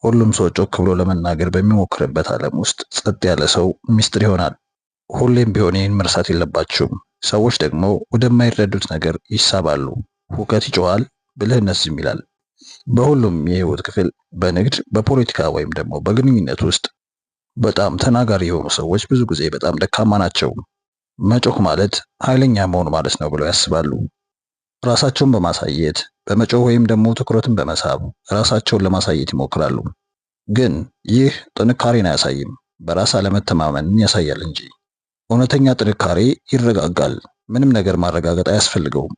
ሁሉም ሰው ጮክ ብሎ ለመናገር በሚሞክርበት ዓለም ውስጥ ጸጥ ያለ ሰው ሚስጥር ይሆናል። ሁሌም ቢሆን ይህን መርሳት የለባችሁም። ሰዎች ደግሞ ወደማይረዱት ነገር ይሳባሉ። ሁከት ይጮሃል፣ ብልህነት ዝም ይላል። በሁሉም የህይወት ክፍል በንግድ፣ በፖለቲካ ወይም ደግሞ በግንኙነት ውስጥ በጣም ተናጋሪ የሆኑ ሰዎች ብዙ ጊዜ በጣም ደካማ ናቸው። መጮህ ማለት ኃይለኛ መሆን ማለት ነው ብለው ያስባሉ። ራሳቸውን በማሳየት በመጮህ ወይም ደግሞ ትኩረትን በመሳብ ራሳቸውን ለማሳየት ይሞክራሉ። ግን ይህ ጥንካሬን አያሳይም፣ በራስ አለመተማመንን ያሳያል እንጂ። እውነተኛ ጥንካሬ ይረጋጋል። ምንም ነገር ማረጋገጥ አያስፈልገውም።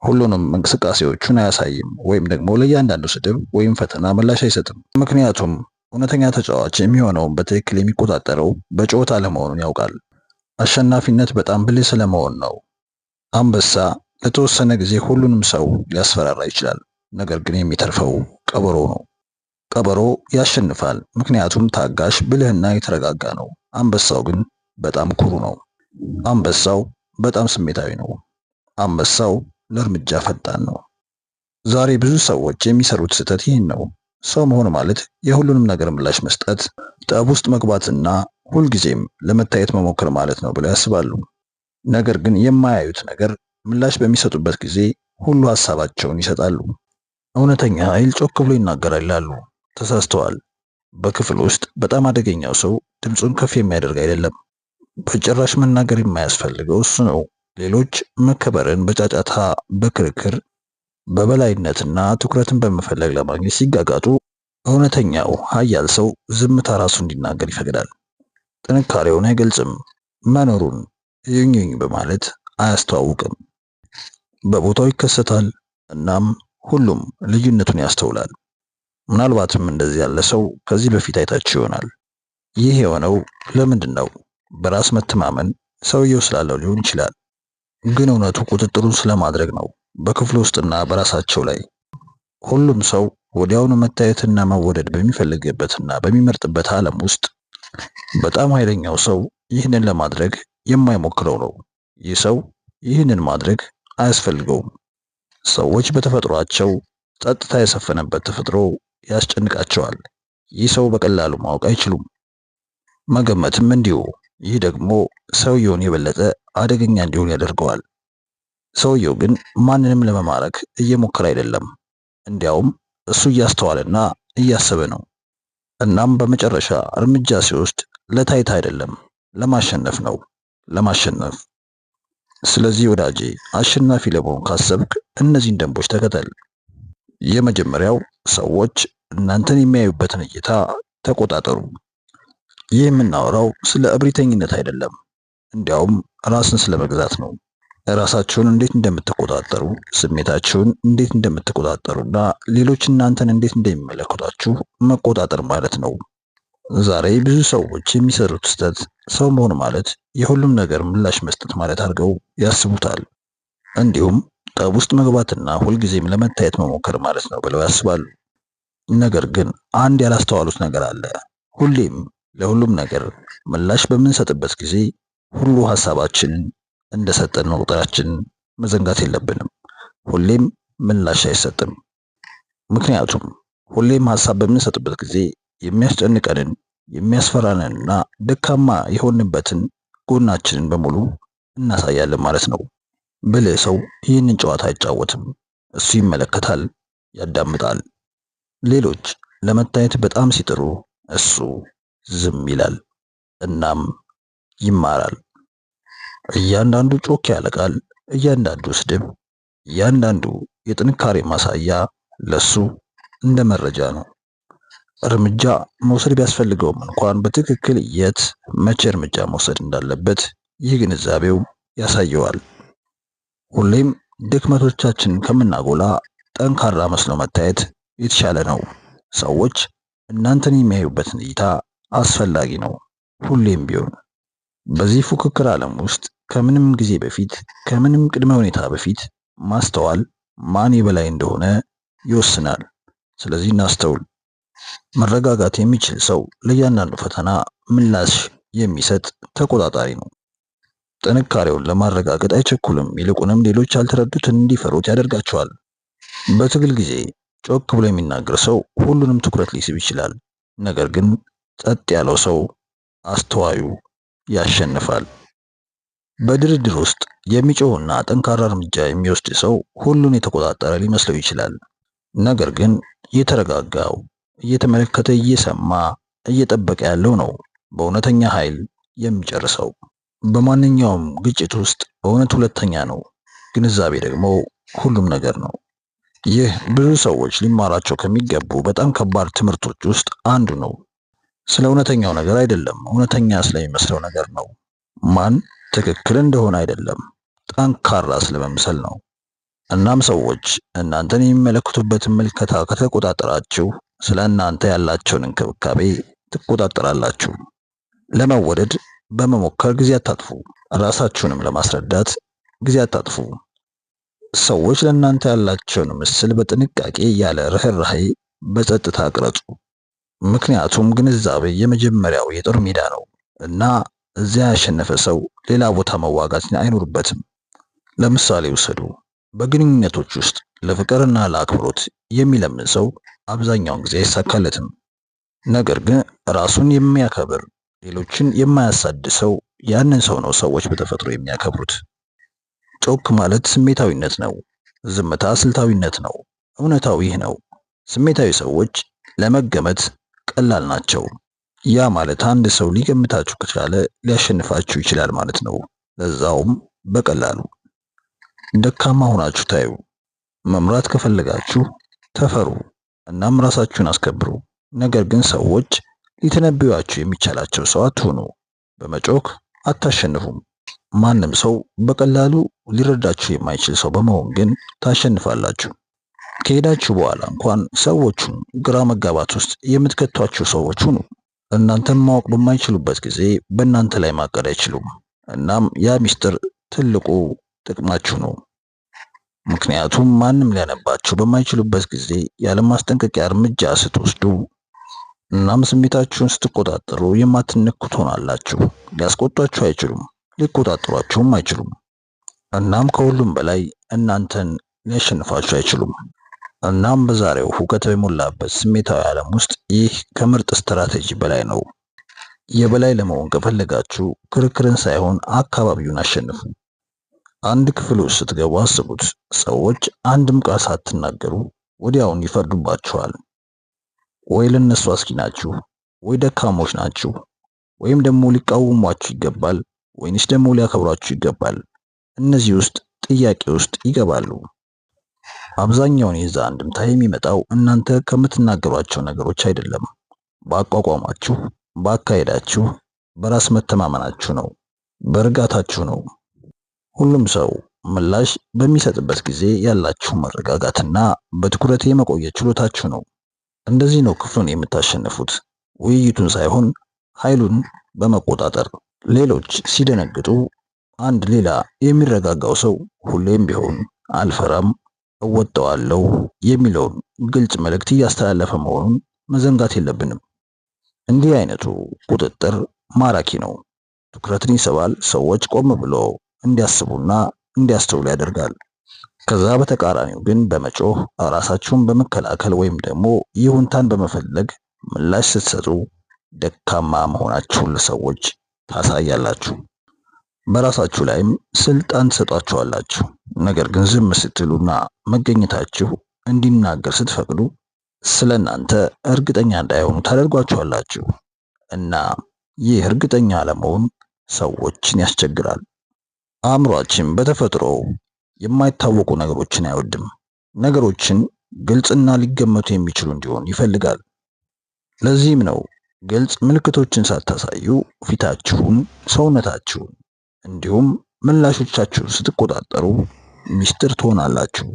ሁሉንም እንቅስቃሴዎቹን አያሳይም ወይም ደግሞ ለእያንዳንዱ ስድብ ወይም ፈተና ምላሽ አይሰጥም። ምክንያቱም እውነተኛ ተጫዋች የሚሆነውን በትክክል የሚቆጣጠረው በጨዋታ አለመሆኑን ያውቃል። አሸናፊነት በጣም ብልህ ስለመሆን ነው። አንበሳ ለተወሰነ ጊዜ ሁሉንም ሰው ሊያስፈራራ ይችላል፣ ነገር ግን የሚተርፈው ቀበሮ ነው። ቀበሮ ያሸንፋል ምክንያቱም ታጋሽ፣ ብልህና የተረጋጋ ነው። አንበሳው ግን በጣም ኩሩ ነው። አንበሳው በጣም ስሜታዊ ነው። አንበሳው ለእርምጃ ፈጣን ነው። ዛሬ ብዙ ሰዎች የሚሰሩት ስህተት ይህን ነው። ሰው መሆን ማለት የሁሉንም ነገር ምላሽ መስጠት፣ ጠብ ውስጥ መግባትና ሁልጊዜም ለመታየት መሞከር ማለት ነው ብለው ያስባሉ። ነገር ግን የማያዩት ነገር ምላሽ በሚሰጡበት ጊዜ ሁሉ ሐሳባቸውን ይሰጣሉ። እውነተኛ ኃይል ጮክ ብሎ ይናገራል ይላሉ። ተሳስተዋል። በክፍል ውስጥ በጣም አደገኛው ሰው ድምፁን ከፍ የሚያደርግ አይደለም። በጭራሽ መናገር የማያስፈልገው እሱ ነው። ሌሎች መከበርን በጫጫታ፣ በክርክር፣ በበላይነትና ትኩረትን በመፈለግ ለማግኘት ሲጋጋጡ፣ እውነተኛው ኃያል ሰው ዝምታ ራሱ እንዲናገር ይፈቅዳል። ጥንካሬውን አይገልጽም፣ መኖሩን እዩኝ በማለት አያስተዋውቅም። በቦታው ይከሰታል፣ እናም ሁሉም ልዩነቱን ያስተውላል። ምናልባትም እንደዚህ ያለ ሰው ከዚህ በፊት አይታችሁ ይሆናል። ይህ የሆነው ለምንድን ነው? በራስ መተማመን ሰውየው ስላለው ሊሆን ይችላል፣ ግን እውነቱ ቁጥጥሩን ስለማድረግ ነው። በክፍሉ ውስጥና በራሳቸው ላይ ሁሉም ሰው ወዲያውኑ መታየትና መወደድ በሚፈልግበትና በሚመርጥበት ዓለም ውስጥ በጣም ኃይለኛው ሰው ይህንን ለማድረግ የማይሞክረው ነው። ይህ ሰው ይህንን ማድረግ አያስፈልገውም። ሰዎች በተፈጥሯቸው ጸጥታ የሰፈነበት ተፈጥሮ ያስጨንቃቸዋል። ይህ ሰው በቀላሉ ማወቅ አይችሉም፣ መገመትም እንዲሁ። ይህ ደግሞ ሰውየውን የበለጠ አደገኛ እንዲሆን ያደርገዋል። ሰውየው ግን ማንንም ለመማረክ እየሞከረ አይደለም፣ እንዲያውም እሱ እያስተዋለና እያሰበ ነው። እናም በመጨረሻ እርምጃ ሲወስድ ለታይታ አይደለም፣ ለማሸነፍ ነው፣ ለማሸነፍ። ስለዚህ ወዳጄ አሸናፊ ለመሆን ካሰብክ እነዚህን ደንቦች ተከተል። የመጀመሪያው ሰዎች እናንተን የሚያዩበትን እይታ ተቆጣጠሩ። ይህ የምናወራው ስለ እብሪተኝነት አይደለም፣ እንዲያውም ራስን ስለመግዛት ነው። ራሳችሁን እንዴት እንደምትቆጣጠሩ፣ ስሜታችሁን እንዴት እንደምትቆጣጠሩና ሌሎች እናንተን እንዴት እንደሚመለከቷችሁ መቆጣጠር ማለት ነው። ዛሬ ብዙ ሰዎች የሚሰሩት ስህተት ሰው መሆን ማለት የሁሉም ነገር ምላሽ መስጠት ማለት አድርገው ያስቡታል። እንዲሁም ጠብ ውስጥ መግባትና ሁልጊዜም ለመታየት መሞከር ማለት ነው ብለው ያስባሉ። ነገር ግን አንድ ያላስተዋሉት ነገር አለ። ሁሌም ለሁሉም ነገር ምላሽ በምንሰጥበት ጊዜ ሁሉ ሐሳባችንን እንደሰጠን መቁጠራችንን መዘንጋት የለብንም። ሁሌም ምላሽ አይሰጥም። ምክንያቱም ሁሌም ሐሳብ በምንሰጥበት ጊዜ የሚያስጨንቀንን፣ የሚያስፈራንንና ደካማ የሆንበትን ጎናችንን በሙሉ እናሳያለን ማለት ነው። ብልህ ሰው ይህንን ጨዋታ አይጫወትም። እሱ ይመለከታል፣ ያዳምጣል። ሌሎች ለመታየት በጣም ሲጥሩ እሱ ዝም ይላል፣ እናም ይማራል። እያንዳንዱ ጮክ ያለ ቃል፣ እያንዳንዱ ስድብ፣ እያንዳንዱ የጥንካሬ ማሳያ ለሱ እንደ መረጃ ነው። እርምጃ መውሰድ ቢያስፈልገውም እንኳን በትክክል የት መቼ እርምጃ መውሰድ እንዳለበት ይህ ግንዛቤው ያሳየዋል። ሁሌም ድክመቶቻችንን ከምናጎላ ጠንካራ መስሎ መታየት የተሻለ ነው። ሰዎች እናንተን የሚያዩበትን እይታ አስፈላጊ ነው፣ ሁሌም ቢሆን። በዚህ ፉክክር ዓለም ውስጥ ከምንም ጊዜ በፊት፣ ከምንም ቅድመ ሁኔታ በፊት ማስተዋል ማን የበላይ እንደሆነ ይወስናል። ስለዚህ እናስተውል። መረጋጋት የሚችል ሰው ለእያንዳንዱ ፈተና ምላሽ የሚሰጥ ተቆጣጣሪ ነው። ጥንካሬውን ለማረጋገጥ አይቸኩልም፣ ይልቁንም ሌሎች ያልተረዱትን እንዲፈሩት ያደርጋቸዋል። በትግል ጊዜ ጮክ ብሎ የሚናገር ሰው ሁሉንም ትኩረት ሊስብ ይችላል። ነገር ግን ጸጥ ያለው ሰው አስተዋዩ ያሸንፋል። በድርድር ውስጥ የሚጮህና ጠንካራ እርምጃ የሚወስድ ሰው ሁሉን የተቆጣጠረ ሊመስለው ይችላል። ነገር ግን የተረጋጋው፣ እየተመለከተ፣ እየሰማ፣ እየጠበቀ ያለው ነው በእውነተኛ ኃይል የሚጨርሰው። በማንኛውም ግጭት ውስጥ እውነት ሁለተኛ ነው፣ ግንዛቤ ደግሞ ሁሉም ነገር ነው። ይህ ብዙ ሰዎች ሊማራቸው ከሚገቡ በጣም ከባድ ትምህርቶች ውስጥ አንዱ ነው። ስለ እውነተኛው ነገር አይደለም፣ እውነተኛ ስለሚመስለው ነገር ነው። ማን ትክክል እንደሆነ አይደለም፣ ጠንካራ ስለመምሰል ነው። እናም ሰዎች እናንተን የሚመለከቱበትን ምልከታ ከተቆጣጠራችሁ ስለ እናንተ ያላቸውን እንክብካቤ ትቆጣጠራላችሁ። ለመወደድ በመሞከር ጊዜ አታጥፉ። ራሳችሁንም ለማስረዳት ጊዜ አታጥፉ። ሰዎች ለእናንተ ያላቸውን ምስል በጥንቃቄ ያለ ርህራሄ በጸጥታ ቅረጹ። ምክንያቱም ግንዛቤ የመጀመሪያው የጦር ሜዳ ነው እና እዚያ ያሸነፈ ሰው ሌላ ቦታ መዋጋት አይኖርበትም። ለምሳሌ ውሰዱ። በግንኙነቶች ውስጥ ለፍቅርና ለአክብሮት የሚለምን ሰው አብዛኛውን ጊዜ አይሳካለትም። ነገር ግን ራሱን የሚያከብር፣ ሌሎችን የማያሳድ ሰው ያንን ሰው ነው ሰዎች በተፈጥሮ የሚያከብሩት። ጮክ ማለት ስሜታዊነት ነው። ዝምታ ስልታዊነት ነው። እውነታው ይህ ነው። ስሜታዊ ሰዎች ለመገመት ቀላል ናቸው። ያ ማለት አንድ ሰው ሊገምታችሁ ከቻለ ሊያሸንፋችሁ ይችላል ማለት ነው፣ ለዛውም በቀላሉ። ደካማ ሆናችሁ ታዩ። መምራት ከፈለጋችሁ ተፈሩ፣ እናም ራሳችሁን አስከብሩ። ነገር ግን ሰዎች ሊተነብዩአችሁ የሚቻላቸው ሰው አትሁኑ። በመጮክ አታሸንፉም። ማንም ሰው በቀላሉ ሊረዳችሁ የማይችል ሰው በመሆን ግን ታሸንፋላችሁ። ከሄዳችሁ በኋላ እንኳን ሰዎቹን ግራ መጋባት ውስጥ የምትከቷቸው ሰዎች ሁኑ። እናንተን ማወቅ በማይችሉበት ጊዜ በእናንተ ላይ ማቀድ አይችሉም። እናም ያ ሚስጥር ትልቁ ጥቅማችሁ ነው። ምክንያቱም ማንም ሊያነባችሁ በማይችሉበት ጊዜ ያለ ማስጠንቀቂያ እርምጃ ስትወስዱ እናም ስሜታችሁን ስትቆጣጠሩ የማትነኩ ትሆናላችሁ። ሊያስቆጧችሁ አይችሉም፣ ሊቆጣጠሯችሁም አይችሉም። እናም ከሁሉም በላይ እናንተን ሊያሸንፋችሁ አይችሉም። እናም በዛሬው ሁከት በሞላበት ስሜታዊ ዓለም ውስጥ ይህ ከምርጥ ስትራቴጂ በላይ ነው። የበላይ ለመሆን ከፈለጋችሁ ክርክርን ሳይሆን አካባቢውን አሸንፉ። አንድ ክፍል ውስጥ ስትገቡ አስቡት። ሰዎች አንድም ቃል ሳትናገሩ ወዲያውን ይፈርዱባችኋል። ወይ ለነሱ አስጊ ናችሁ፣ ወይ ደካሞች ናችሁ፣ ወይም ደግሞ ሊቃወሟችሁ ይገባል፣ ወይንስ ደግሞ ሊያከብሯችሁ ይገባል። እነዚህ ውስጥ ጥያቄ ውስጥ ይገባሉ። አብዛኛውን የዛ አንድምታ የሚመጣው እናንተ ከምትናገሯቸው ነገሮች አይደለም፣ በአቋቋማችሁ፣ በአካሄዳችሁ፣ በራስ መተማመናችሁ ነው፣ በእርጋታችሁ ነው። ሁሉም ሰው ምላሽ በሚሰጥበት ጊዜ ያላችሁ መረጋጋትና በትኩረት የመቆየት ችሎታችሁ ነው። እንደዚህ ነው ክፍሉን የምታሸንፉት፣ ውይይቱን ሳይሆን ኃይሉን በመቆጣጠር። ሌሎች ሲደነግጡ አንድ ሌላ የሚረጋጋው ሰው ሁሌም ቢሆን አልፈራም፣ እወጣዋለሁ የሚለውን ግልጽ መልእክት እያስተላለፈ መሆኑን መዘንጋት የለብንም። እንዲህ አይነቱ ቁጥጥር ማራኪ ነው፣ ትኩረትን ይስባል፣ ሰዎች ቆም ብሎ እንዲያስቡና እንዲያስተውሉ ያደርጋል። ከዛ በተቃራኒው ግን በመጮህ ራሳችሁን በመከላከል ወይም ደግሞ ይሁንታን በመፈለግ ምላሽ ስትሰጡ ደካማ መሆናችሁን ለሰዎች ታሳያላችሁ። በራሳችሁ ላይም ስልጣን ትሰጧቸዋላችሁ። ነገር ግን ዝም ስትሉና መገኘታችሁ እንዲናገር ስትፈቅዱ ስለናንተ እርግጠኛ እንዳይሆኑ ታደርጓቸዋላችሁ እና ይህ እርግጠኛ አለመሆን ሰዎችን ያስቸግራል። አእምሯችን በተፈጥሮ የማይታወቁ ነገሮችን አይወድም። ነገሮችን ግልጽና ሊገመቱ የሚችሉ እንዲሆን ይፈልጋል። ለዚህም ነው ግልጽ ምልክቶችን ሳታሳዩ ፊታችሁን፣ ሰውነታችሁን እንዲሁም ምላሾቻችሁን ስትቆጣጠሩ ሚስጥር ትሆናላችሁ።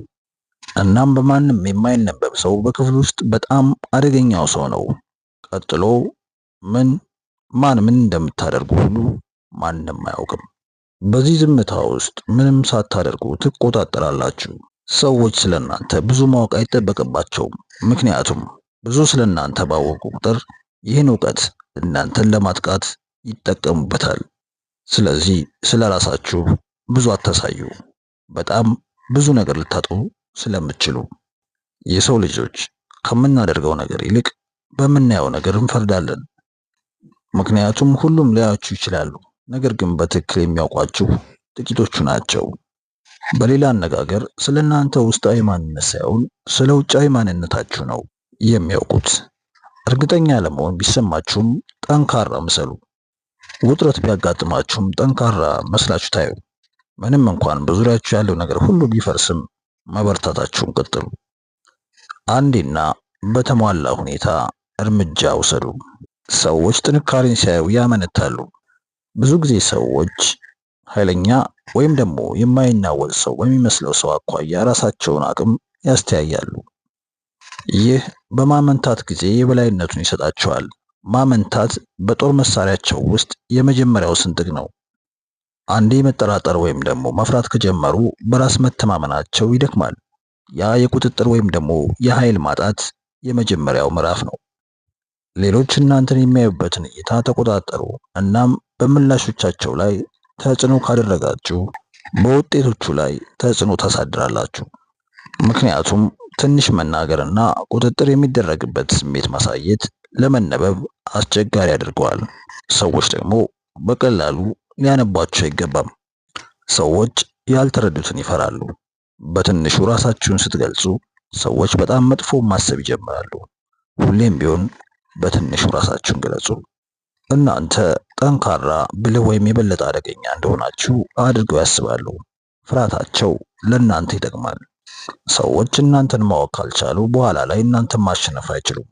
እናም በማንም የማይነበብ ሰው በክፍል ውስጥ በጣም አደገኛው ሰው ነው። ቀጥሎ ማን ምን እንደምታደርጉ ሁሉ ማንም አያውቅም። በዚህ ዝምታ ውስጥ ምንም ሳታደርጉ ትቆጣጠራላችሁ። ሰዎች ስለናንተ ብዙ ማወቅ አይጠበቅባቸውም፣ ምክንያቱም ብዙ ስለናንተ ባወቁ ቁጥር ይህን እውቀት እናንተን ለማጥቃት ይጠቀሙበታል። ስለዚህ ስለ ራሳችሁ ብዙ አታሳዩ፣ በጣም ብዙ ነገር ልታጡ ስለምትችሉ። የሰው ልጆች ከምናደርገው ነገር ይልቅ በምናየው ነገር እንፈርዳለን። ምክንያቱም ሁሉም ሊያዩአችሁ ይችላሉ፣ ነገር ግን በትክክል የሚያውቋችሁ ጥቂቶቹ ናቸው። በሌላ አነጋገር ስለ እናንተ ውስጣዊ ማንነት ሳይሆን ስለ ውጫዊ ማንነታችሁ ነው የሚያውቁት። እርግጠኛ ለመሆን ቢሰማችሁም ጠንካራ ምሰሉ። ውጥረት ቢያጋጥማችሁም ጠንካራ መስላችሁ ታዩ። ምንም እንኳን በዙሪያችሁ ያለው ነገር ሁሉ ቢፈርስም መበርታታችሁን ቀጥሉ። አንዴና በተሟላ ሁኔታ እርምጃ ውሰዱ። ሰዎች ጥንካሬን ሲያዩ ያመነታሉ። ብዙ ጊዜ ሰዎች ኃይለኛ ወይም ደግሞ የማይናወጥ ሰው በሚመስለው ሰው አኳያ ራሳቸውን አቅም ያስተያያሉ። ይህ በማመንታት ጊዜ የበላይነቱን ይሰጣቸዋል። ማመንታት በጦር መሳሪያቸው ውስጥ የመጀመሪያው ስንጥቅ ነው። አንዴ መጠራጠር ወይም ደግሞ መፍራት ከጀመሩ በራስ መተማመናቸው ይደክማል። ያ የቁጥጥር ወይም ደግሞ የኃይል ማጣት የመጀመሪያው ምዕራፍ ነው። ሌሎች እናንተን የሚያዩበትን እይታ ተቆጣጠሩ። እናም በምላሾቻቸው ላይ ተጽዕኖ ካደረጋችሁ በውጤቶቹ ላይ ተጽዕኖ ታሳድራላችሁ። ምክንያቱም ትንሽ መናገርና ቁጥጥር የሚደረግበት ስሜት ማሳየት ለመነበብ አስቸጋሪ ያደርገዋል። ሰዎች ደግሞ በቀላሉ ሊያነቧቸው አይገባም። ሰዎች ያልተረዱትን ይፈራሉ። በትንሹ ራሳችሁን ስትገልጹ ሰዎች በጣም መጥፎ ማሰብ ይጀምራሉ። ሁሌም ቢሆን በትንሹ ራሳችሁን ገለጹ። እናንተ ጠንካራ፣ ብልህ ወይም የበለጠ አደገኛ እንደሆናችሁ አድርገው ያስባሉ። ፍርሃታቸው ለእናንተ ይጠቅማል። ሰዎች እናንተን ማወቅ ካልቻሉ በኋላ ላይ እናንተን ማሸነፍ አይችሉም።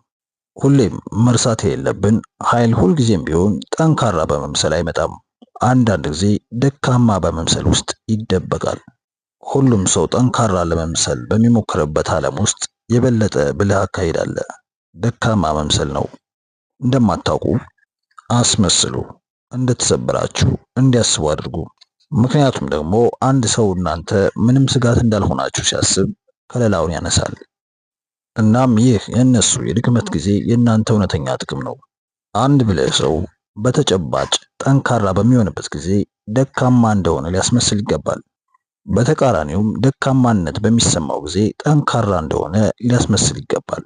ሁሌም መርሳት የሌለብን ኃይል ሁልጊዜም ቢሆን ጠንካራ በመምሰል አይመጣም። አንዳንድ ጊዜ ደካማ በመምሰል ውስጥ ይደበቃል። ሁሉም ሰው ጠንካራ ለመምሰል በሚሞክርበት ዓለም ውስጥ የበለጠ ብልህ አካሄድ አለ። ደካማ መምሰል ነው። እንደማታውቁ አስመስሉ። እንደተሰበራችሁ እንዲያስቡ አድርጉ። ምክንያቱም ደግሞ አንድ ሰው እናንተ ምንም ስጋት እንዳልሆናችሁ ሲያስብ ከለላውን ያነሳል። እናም ይህ የእነሱ የድክመት ጊዜ የእናንተ እውነተኛ ጥቅም ነው። አንድ ብልህ ሰው በተጨባጭ ጠንካራ በሚሆንበት ጊዜ ደካማ እንደሆነ ሊያስመስል ይገባል። በተቃራኒውም ደካማነት በሚሰማው ጊዜ ጠንካራ እንደሆነ ሊያስመስል ይገባል።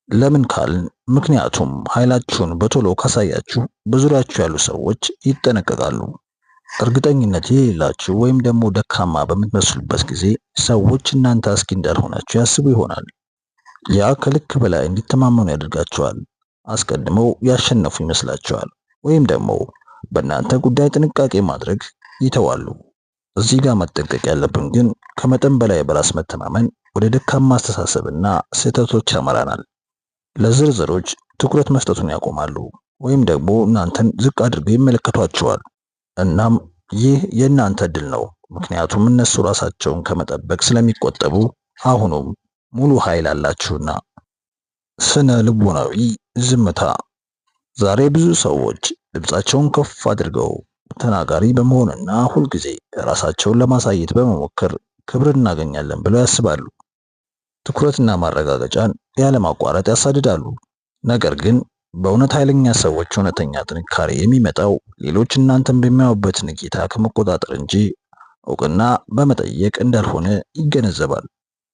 ለምን ካልን ምክንያቱም ኃይላችሁን በቶሎ ካሳያችሁ በዙሪያችሁ ያሉ ሰዎች ይጠነቀቃሉ። እርግጠኝነት የሌላችሁ ወይም ደግሞ ደካማ በምትመስሉበት ጊዜ ሰዎች እናንተ አስጊ እንዳልሆናችሁ ያስቡ ይሆናል። ያ ከልክ በላይ እንዲተማመኑ ያደርጋቸዋል። አስቀድመው ያሸነፉ ይመስላቸዋል፣ ወይም ደግሞ በእናንተ ጉዳይ ጥንቃቄ ማድረግ ይተዋሉ። እዚህ ጋር መጠንቀቅ ያለብን ግን ከመጠን በላይ በራስ መተማመን ወደ ደካማ አስተሳሰብና ስህተቶች ያመራናል። ለዝርዝሮች ትኩረት መስጠቱን ያቆማሉ፣ ወይም ደግሞ እናንተን ዝቅ አድርገው ይመለከቷቸዋል። እናም ይህ የእናንተ እድል ነው፣ ምክንያቱም እነሱ ራሳቸውን ከመጠበቅ ስለሚቆጠቡ አሁኑም ሙሉ ኃይል አላችሁና። ስነ ልቦናዊ ዝምታ። ዛሬ ብዙ ሰዎች ድምፃቸውን ከፍ አድርገው ተናጋሪ በመሆንና ሁልጊዜ ራሳቸውን ለማሳየት በመሞከር ክብር እናገኛለን ብለው ያስባሉ። ትኩረትና ማረጋገጫን ያለማቋረጥ ያሳድዳሉ። ነገር ግን በእውነት ኃይለኛ ሰዎች እውነተኛ ጥንካሬ የሚመጣው ሌሎች እናንተን በሚያዩበት እይታ ከመቆጣጠር እንጂ እውቅና በመጠየቅ እንዳልሆነ ይገነዘባል።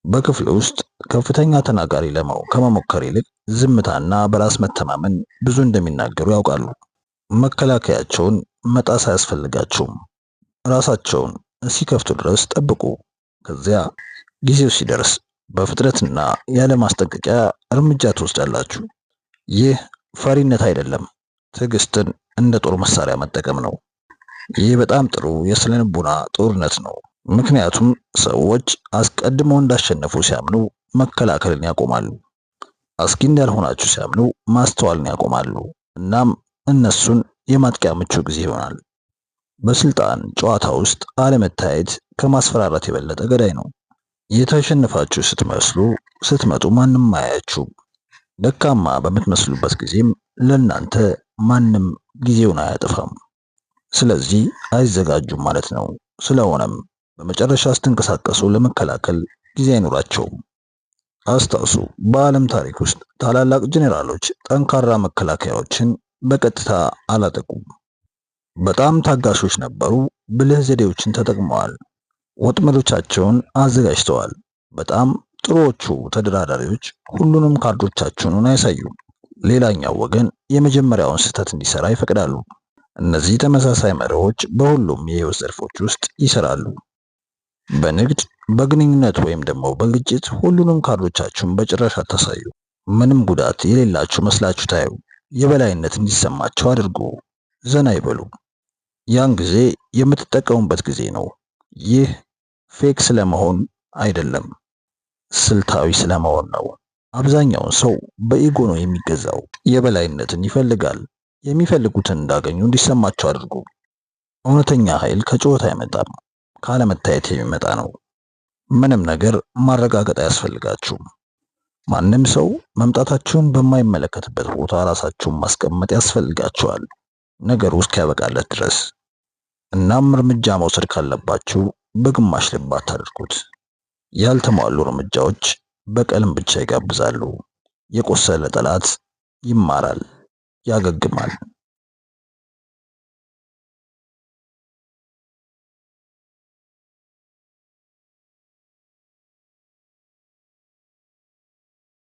በክፍል ውስጥ ከፍተኛ ተናጋሪ ለመሆን ከመሞከር ይልቅ ዝምታና በራስ መተማመን ብዙ እንደሚናገሩ ያውቃሉ። መከላከያቸውን መጣስ አያስፈልጋቸውም። ራሳቸውን እስኪከፍቱ ድረስ ጠብቁ። ከዚያ ጊዜው ሲደርስ በፍጥነትና ያለ ማስጠንቀቂያ እርምጃ ትወስዳላችሁ። ይህ ፈሪነት አይደለም፣ ትዕግስትን እንደ ጦር መሳሪያ መጠቀም ነው። ይህ በጣም ጥሩ የስነ ልቦና ጦርነት ነው። ምክንያቱም ሰዎች አስቀድመው እንዳሸነፉ ሲያምኑ መከላከልን ያቆማሉ። አስጊ እንዳልሆናችሁ ሲያምኑ ማስተዋልን ያቆማሉ። እናም እነሱን የማጥቂያ ምቹ ጊዜ ይሆናል። በስልጣን ጨዋታ ውስጥ አለመታየት ከማስፈራራት የበለጠ ገዳይ ነው። የተሸነፋችሁ ስትመጡ ማንም አያያችሁም። ደካማ በምትመስሉበት ጊዜም ለእናንተ ማንም ጊዜውን አያጠፋም። ስለዚህ አይዘጋጁም ማለት ነው። ስለሆነም በመጨረሻ ስትንቀሳቀሱ ለመከላከል ጊዜ አይኖራቸውም። አስታውሱ፣ በዓለም ታሪክ ውስጥ ታላላቅ ጄኔራሎች ጠንካራ መከላከያዎችን በቀጥታ አላጠቁም። በጣም ታጋሾች ነበሩ። ብልህ ዘዴዎችን ተጠቅመዋል። ወጥመዶቻቸውን አዘጋጅተዋል። በጣም ጥሩዎቹ ተደራዳሪዎች ሁሉንም ካርዶቻችሁን አያሳዩም። ሌላኛው ወገን የመጀመሪያውን ስህተት እንዲሰራ ይፈቅዳሉ። እነዚህ ተመሳሳይ መርሆች በሁሉም የህይወት ዘርፎች ውስጥ ይሰራሉ። በንግድ፣ በግንኙነት ወይም ደግሞ በግጭት ሁሉንም ካርዶቻችሁን በጭራሽ አታሳዩ። ምንም ጉዳት የሌላችሁ መስላችሁ ታዩ። የበላይነት እንዲሰማቸው አድርጉ። ዘና ይበሉ። ያን ጊዜ የምትጠቀሙበት ጊዜ ነው። ይህ ፌክ ስለመሆን አይደለም፣ ስልታዊ ስለመሆን ነው። አብዛኛውን ሰው በኢጎ ነው የሚገዛው። የበላይነትን ይፈልጋል። የሚፈልጉትን እንዳገኙ እንዲሰማቸው አድርጉ። እውነተኛ ኃይል ከጩኸት አይመጣም፣ ካለመታየት የሚመጣ ነው። ምንም ነገር ማረጋገጥ አያስፈልጋችሁም። ማንም ሰው መምጣታችሁን በማይመለከትበት ቦታ ራሳችሁን ማስቀመጥ ያስፈልጋችኋል፣ ነገሩ እስኪያበቃለት ድረስ። እናም እርምጃ መውሰድ ካለባችሁ በግማሽ ልብ አታድርጉት። ያልተሟሉ እርምጃዎች በቀልም ብቻ ይጋብዛሉ። የቆሰለ ጠላት ይማራል፣ ያገግማል።